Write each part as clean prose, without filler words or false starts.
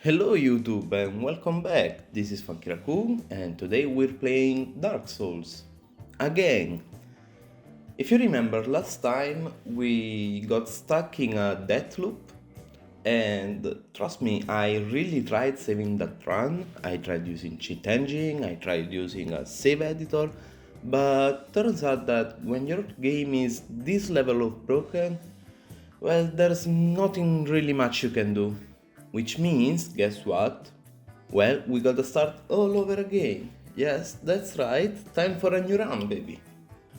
Hello YouTube and welcome back. This is Funky Raccoon and today we're playing Dark Souls. Again. If you remember last time we got stuck in a death loop and trust me, I really tried saving that run. I tried using cheat engine, I tried using a save editor, but turns out that when your game is this level of broken, well, there's nothing really much you can do. Which means, guess what? Well, we gotta start all over again. Yes, that's right, time for a new run, baby.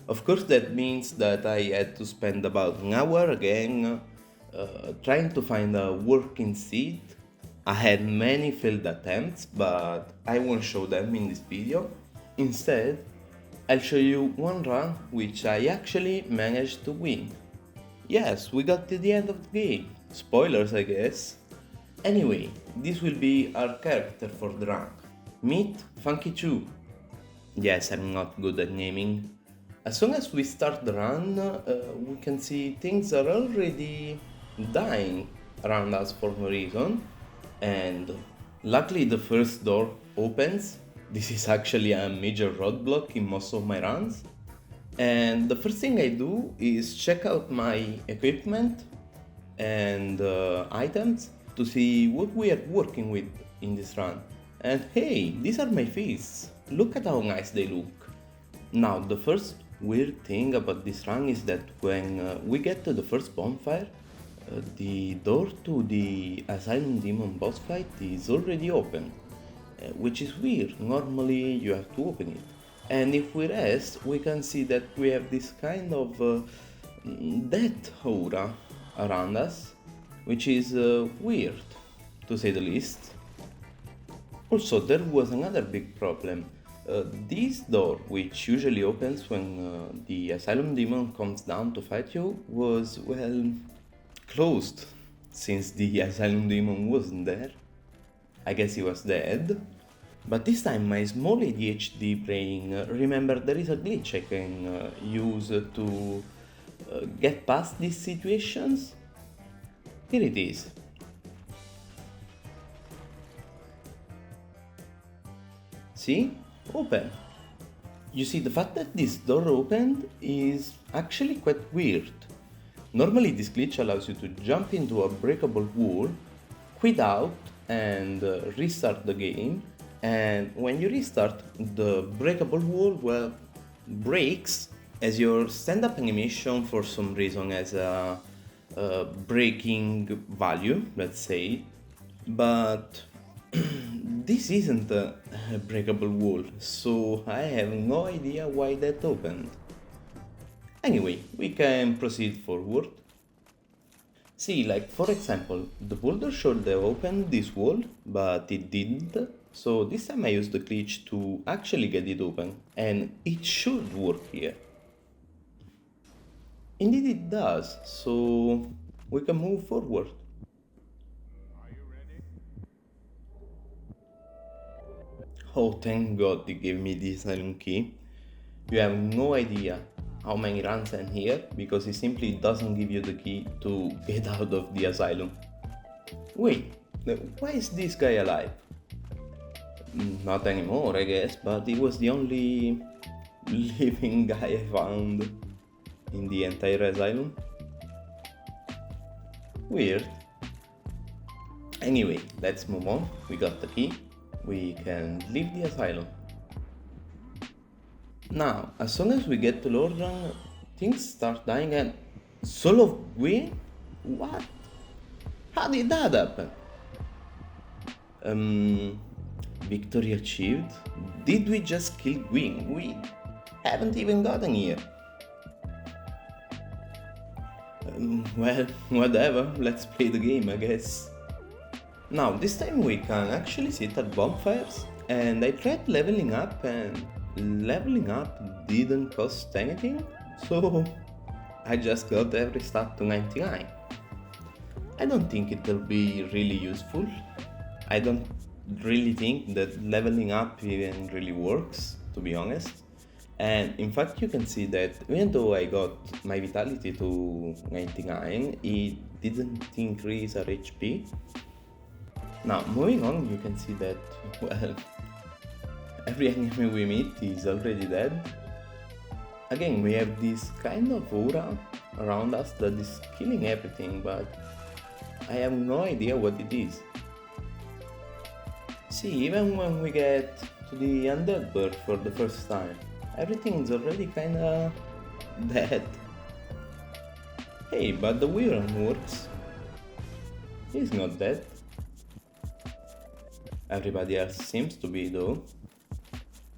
Of course, that means that I had to spend about an hour again trying to find a working seed. I had many failed attempts, but I won't show them in this video. Instead, I'll show you one run which I actually managed to win. Yes, we got to the end of the game. Spoilers, I guess. Anyway, this will be our character for the run. Meet Funky 2. Yes, I'm not good at naming. As soon as we start the run, we can see things are already dying around us for no reason. And luckily the first door opens. This is actually a major roadblock in most of my runs. And the first thing I do is check out my equipment and items to see what we are working with in this run. And hey, these are my fists. Look at how nice they look. Now, the first weird thing about this run is that when we get to the first bonfire, the door to the Asylum Demon boss fight is already open, which is weird. Normally you have to open it. And if we rest, we can see that we have this kind of death aura around us, which is weird, to say the least. Also, there was another big problem. This door, which usually opens when the Asylum Demon comes down to fight you, was, well, closed, since the Asylum Demon wasn't there. I guess he was dead. But this time my small ADHD brain remembered there is a glitch I can use to get past these situations. Here it is. See? Open. You see, the fact that this door opened is actually quite weird. Normally this glitch allows you to jump into a breakable wall, quit out and restart the game, and when you restart, the breakable wall, well, breaks as your stand-up animation for some reason has a breaking value, let's say, but this isn't a breakable wall, so I have no idea why that opened. Anyway, we can proceed forward. See, like for example, the boulder should have opened this wall, but it didn't, so this time I used the glitch to actually get it open, and it should work here. Indeed it does, so we can move forward. Oh, thank God they gave me the asylum key. You have no idea how many runs I'm here because it simply doesn't give you the key to get out of the asylum. Wait, why is this guy alive? Not anymore, I guess, but he was the only living guy I found in the entire asylum. Weird. Anyway, let's move on. We got the key. We can leave the asylum. Now, as soon as we get to Lordran, things start dying and... Soul of Gwyn? What? How did that happen? Victory achieved? Did we just kill Gwyn? We haven't even gotten here. Well, whatever, let's play the game, I guess. Now, this time we can actually sit at bonfires, and I tried leveling up and leveling up didn't cost anything, so I just got every stat to 99. I don't think it will be really useful. I don't really think that leveling up even really works, to be honest. And in fact you can see that even though I got my vitality to 99, it didn't increase our HP. Now, moving on, you can see that, well, every enemy we meet is already dead. Again, we have this kind of aura around us that is killing everything, but I have no idea what it is. See, even when we get to the undead bird for the first time, everything's already kinda dead. Hey, but the Wyvern works. He's not dead. Everybody else seems to be though.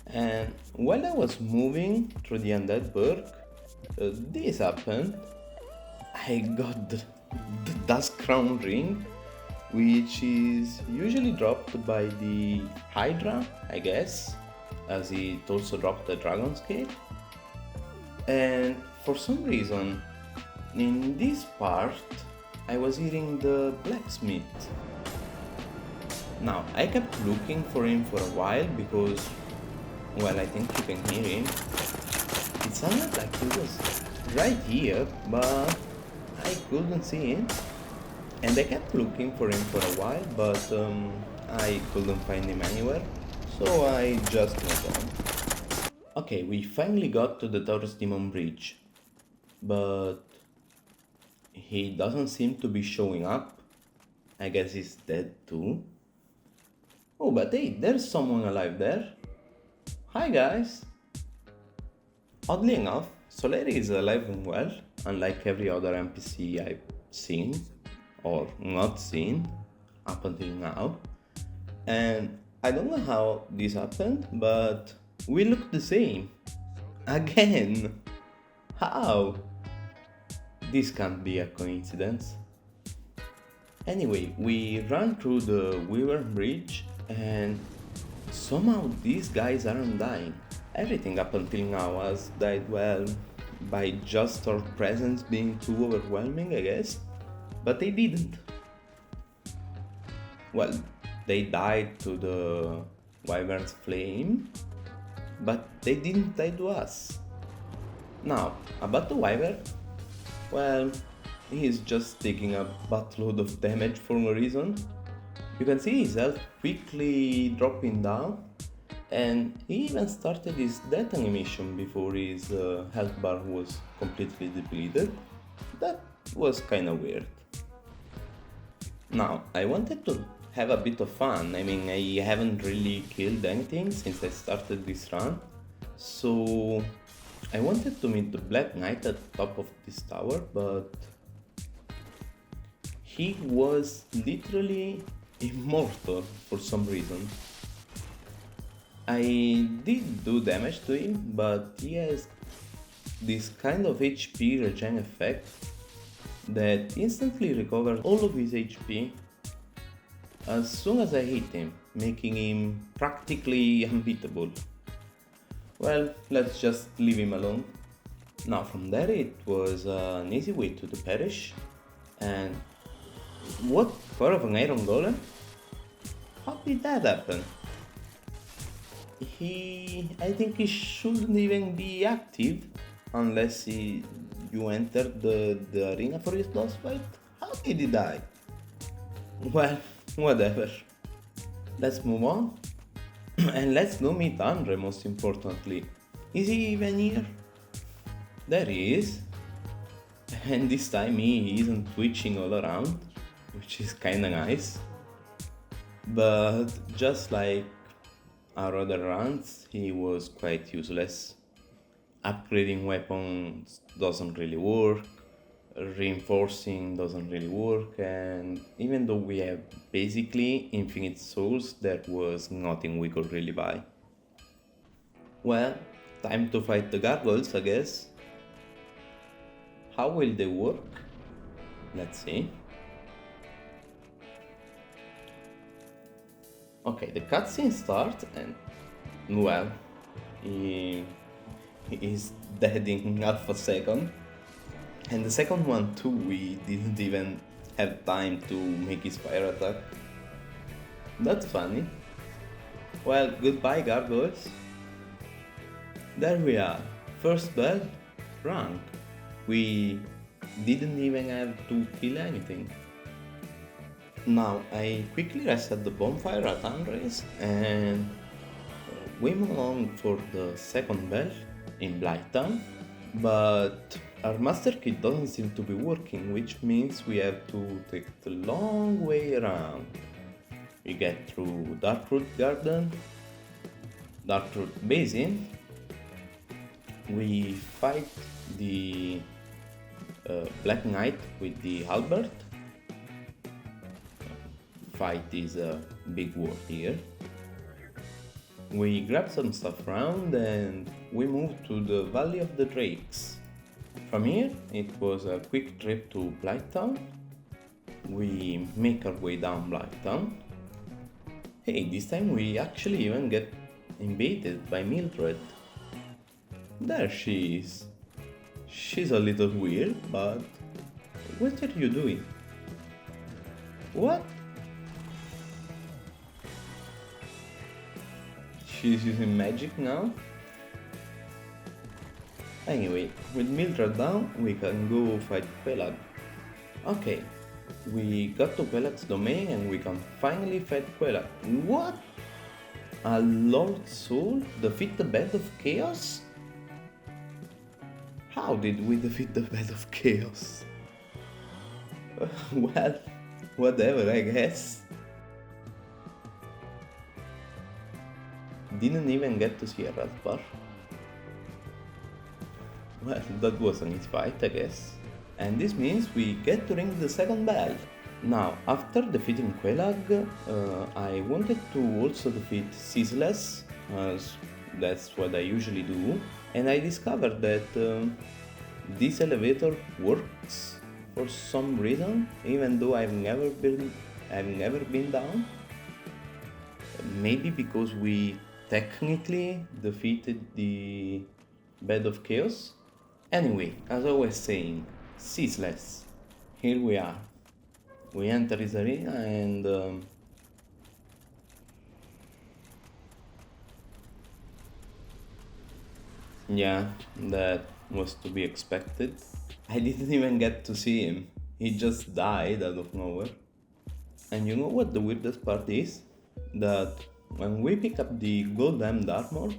And while I was moving through the undead burg, this happened. I got the Dusk Crown ring, which is usually dropped by the Hydra, I guess, as it also dropped the Dragon Scale. And for some reason, in this part, I was hearing the blacksmith. Now, I kept looking for him for a while because, well, I think you can hear him. It sounded like he was right here, but I couldn't see him. And I kept looking for him for a while, but I couldn't find him anywhere, so I just moved on. Okay, we finally got to the Taurus Demon Bridge, but he doesn't seem to be showing up. I guess he's dead too. Oh, but hey, there's someone alive there. Hi guys! Oddly enough, Soleri is alive and well, unlike every other NPC I've seen, or not seen, up until now. And I don't know how this happened, but we look the same. Again! How? This can't be a coincidence. Anyway, we ran through the Wyvern Bridge and somehow these guys aren't dying. Everything up until now has died, well, by just our presence being too overwhelming, I guess. But they didn't. Well, they died to the Wyvern's flame, but they didn't die to us. Now, about the Wyvern, well, he's just taking a buttload of damage for no reason. You can see his health quickly dropping down, and he even started his death animation before his health bar was completely depleted. That was kinda weird. Now, I wanted to have a bit of fun. I mean, I haven't really killed anything since I started this run, so I wanted to meet the Black Knight at the top of this tower, but he was literally immortal for some reason. I did do damage to him, but he has this kind of HP regen effect that instantly recovers all of his HP as soon as I hit him, making him practically unbeatable. Well, let's just leave him alone. Now from there it was an easy way to the parish, and what for of an iron golem? How did that happen? I think he shouldn't even be active unless you entered the arena for his boss fight. How did he die? Well, whatever. Let's move on. And let's go meet Andre most importantly. Is he even here? There he is. And this time he isn't twitching all around, which is kinda nice. But just like our other runs, he was quite useless. Upgrading weapons doesn't really work, reinforcing doesn't really work, and even though we have basically infinite souls, there was nothing we could really buy. Well, time to fight the gargoyles, I guess. How will they work? Let's see. Okay, the cutscene starts and, well, he is dead in half a second. And the second one too, we didn't even have time to make his fire attack. That's funny. Well, goodbye gargoyles. There we are, first bell, rank. We didn't even have to kill anything. Now I quickly reset the bonfire at Andres and we move on for the second bell in Blighttown, but our master key doesn't seem to be working, which means we have to take the long way around. We get through Darkroot Garden, Darkroot Basin, we fight the Black Knight with the halberd. Fight is a big word here. We grab some stuff around and we move to the Valley of the Drakes. From here it was a quick trip to Blighttown. We make our way down Blighttown. Hey, this time we actually even get invaded by Mildred. There she is. She's a little weird, but what are you doing? What? She's using magic now? Anyway, with Mildred down, we can go fight Pelag. Okay, we got to Pelag's domain and we can finally fight Pelag. What? A Lord Soul defeat the Bed of Chaos? How did we defeat the Bed of Chaos? Well, whatever, I guess. Didn't even get to see a red bar. Well, that was an easy fight, I guess. And this means we get to ring the second bell. Now, after defeating Quelag, I wanted to also defeat Ceaseless, as that's what I usually do. And I discovered that this elevator works for some reason, even though I've never been down. Maybe because we technically defeated the Bed of Chaos. Anyway, as I was saying, Ceaseless. Here we are. We enter his arena and yeah, that was to be expected. I didn't even get to see him. He just died out of nowhere. And you know what the weirdest part is? That when we pick up the gold emmed armor,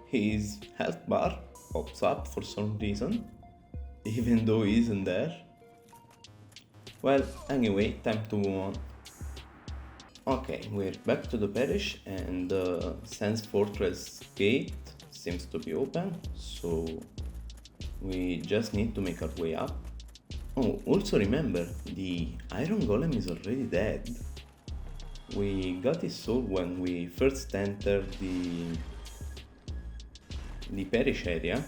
his health bar pops up for some reason, even though he isn't there. Well, anyway, time to move on. Okay, we're back to the parish and the Sands Fortress gate seems to be open, so we just need to make our way up. Oh, also remember, the Iron Golem is already dead. We got his soul when we first entered the parish area.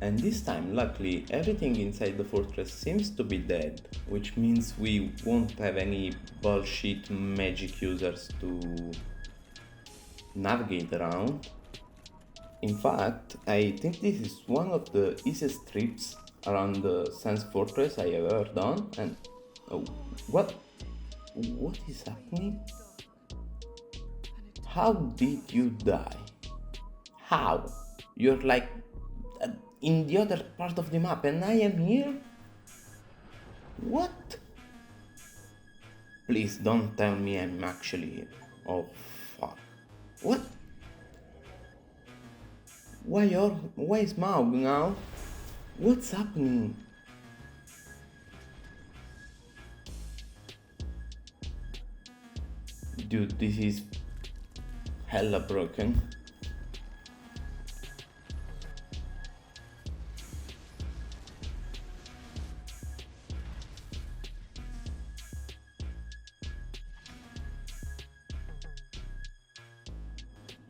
And this time, luckily, everything inside the fortress seems to be dead, which means we won't have any bullshit magic users to navigate around. In fact, I think this is one of the easiest trips around the Sands Fortress I have ever done, and what is happening? How did you die? How? You're like in the other part of the map and I am here? What? Please don't tell me I'm actually here. Oh fuck. What? Why is Maug now? What's happening? Dude, this is hella broken.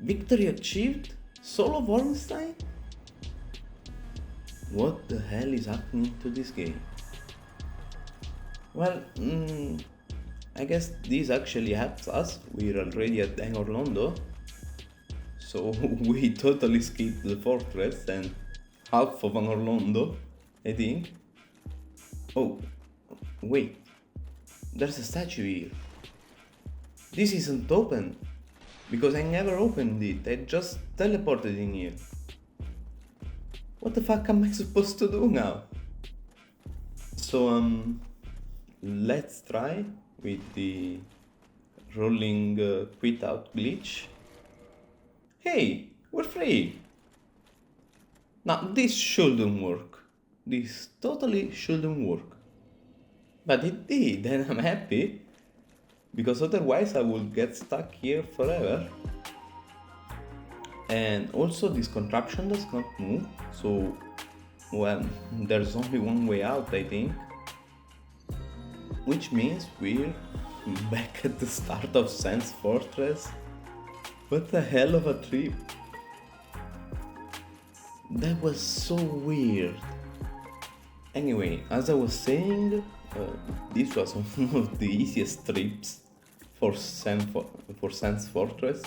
Victory achieved? Solo Wallenstein? What the hell is happening to this game? Well, I guess this actually helps us. We're already at Orlando. So we totally skipped the fortress and half of Orlando, I think. Oh, wait. There's a statue here. This isn't open. Because I never opened it, I just teleported in here. What the fuck am I supposed to do now? Let's try with the rolling quit out glitch. Hey, we're free! Now this shouldn't work. This totally shouldn't work. But it did, and I'm happy, because otherwise I would get stuck here forever. And also this contraption does not move, so, well, there's only one way out, I think. Which means we're back at the start of Sans Fortress. What the hell of a trip. That was so weird. Anyway, as I was saying, this was one of the easiest trips for Sans Fortress.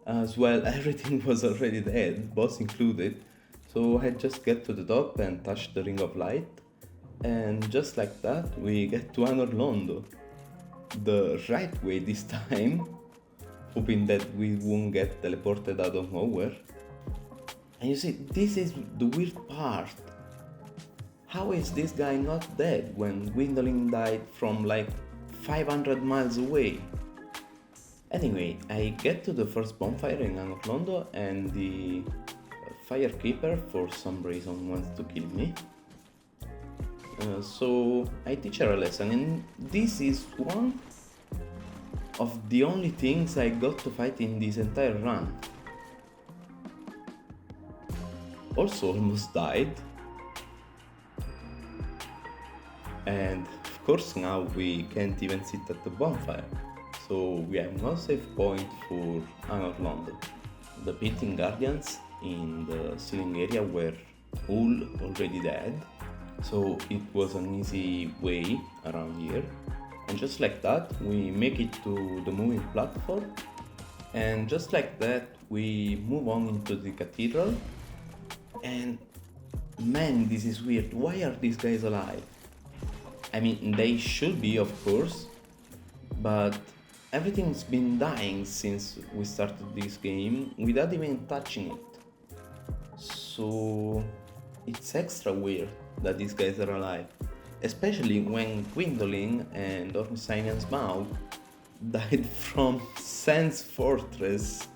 As well, everything was already dead, boss included, so I just get to the top and touch the ring of light, and just like that we get to Anor Londo. The right way this time, hoping that we won't get teleported out of nowhere. And you see, this is the weird part. How is this guy not dead when Gwendolyn died from like 500 miles away? Anyway, I get to the first bonfire in Anor Londo and the firekeeper for some reason wants to kill me. So I teach her a lesson, and this is one of the only things I got to fight in this entire run. Also almost died. And of course now we can't even sit at the bonfire. So we have no save point for Anor Londo. The Beating Guardians in the ceiling area were all already dead, so it was an easy way around here. And just like that, we make it to the moving platform, and just like that, we move on into the cathedral. And man, this is weird. Why are these guys alive? I mean, they should be, of course, but everything's been dying since we started this game without even touching it. So it's extra weird that these guys are alive, especially when Gwendolyn and Ornsteinian's Maw died from Sans Fortress.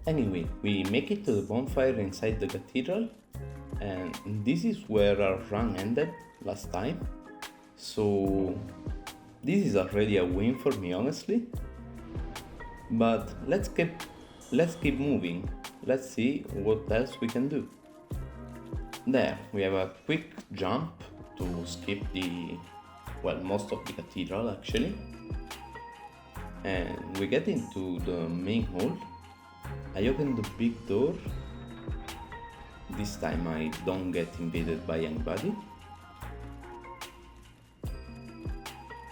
Anyway, we make it to the bonfire inside the cathedral, and this is where our run ended last time. So this is already a win for me, honestly. But let's keep moving. Let's see what else we can do. There, we have a quick jump to skip most of the cathedral actually. And we get into the main hall. I open the big door. This time I don't get invaded by anybody.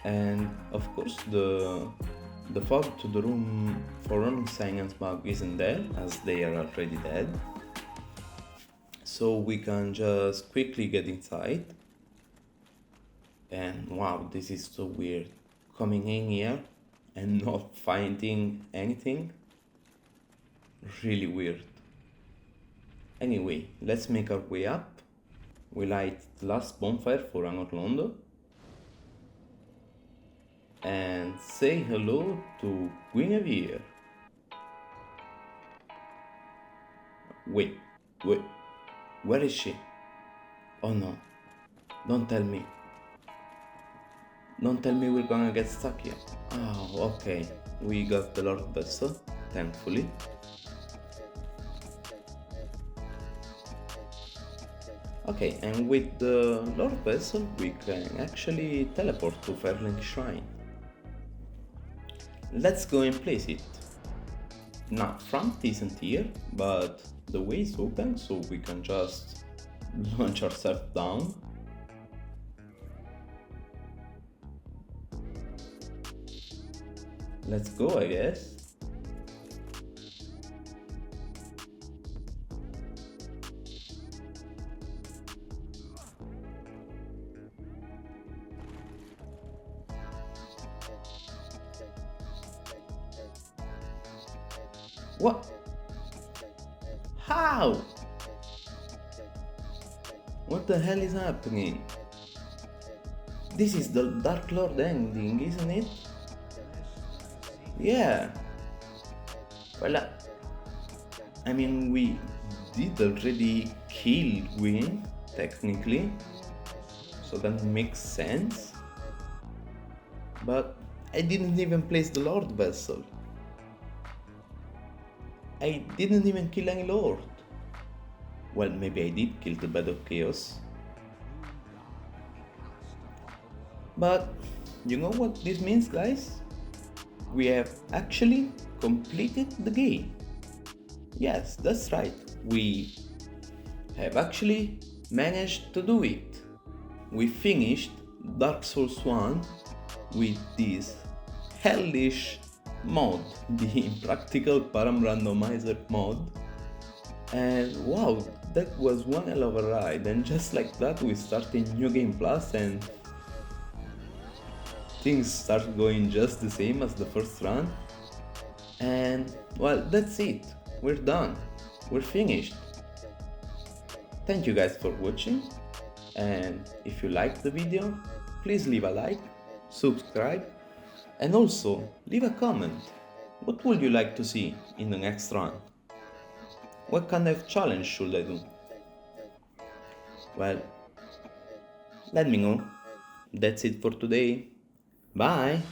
And of course the fog to the room for Ornsteinian's Maw isn't there, as they are already dead. So we can just quickly get inside. And wow, this is so weird. Coming in here and not finding anything. Really weird. Anyway, let's make our way up. We light the last bonfire for Anor Londo. And say hello to Gwyn. Wait, where is she? Oh no, don't tell me. Don't tell me we're gonna get stuck here. Oh, okay, we got the Lord Vessel, thankfully. Okay, and with the Lord Vessel we can actually teleport to Fairlink Shrine. Let's go and place it. Now, front isn't here, but the way is open, so we can just launch ourselves down. Let's go, I guess. What? How? What the hell is happening? This is the Dark Lord ending, isn't it? Yeah. Well, I mean, we did already kill Gwyn, technically, so that makes sense. But I didn't even place the Lord vessel. I didn't even kill any Lord. Well, maybe I did kill the Bed of Chaos. But you know what this means, guys? We have actually completed the game. Yes, that's right. We have actually managed to do it. We finished Dark Souls 1 with this hellish mod, the Impractical Param Randomizer mod. And wow, that was one hell of a ride, and just like that we start a new game plus and things start going just the same as the first run. And well, that's it. We're done. We're finished. Thank you guys for watching, and if you liked the video, please leave a like, subscribe, and also leave a comment. What would you like to see in the next run? What kind of challenge should I do? Well, let me know. That's it for today. Bye!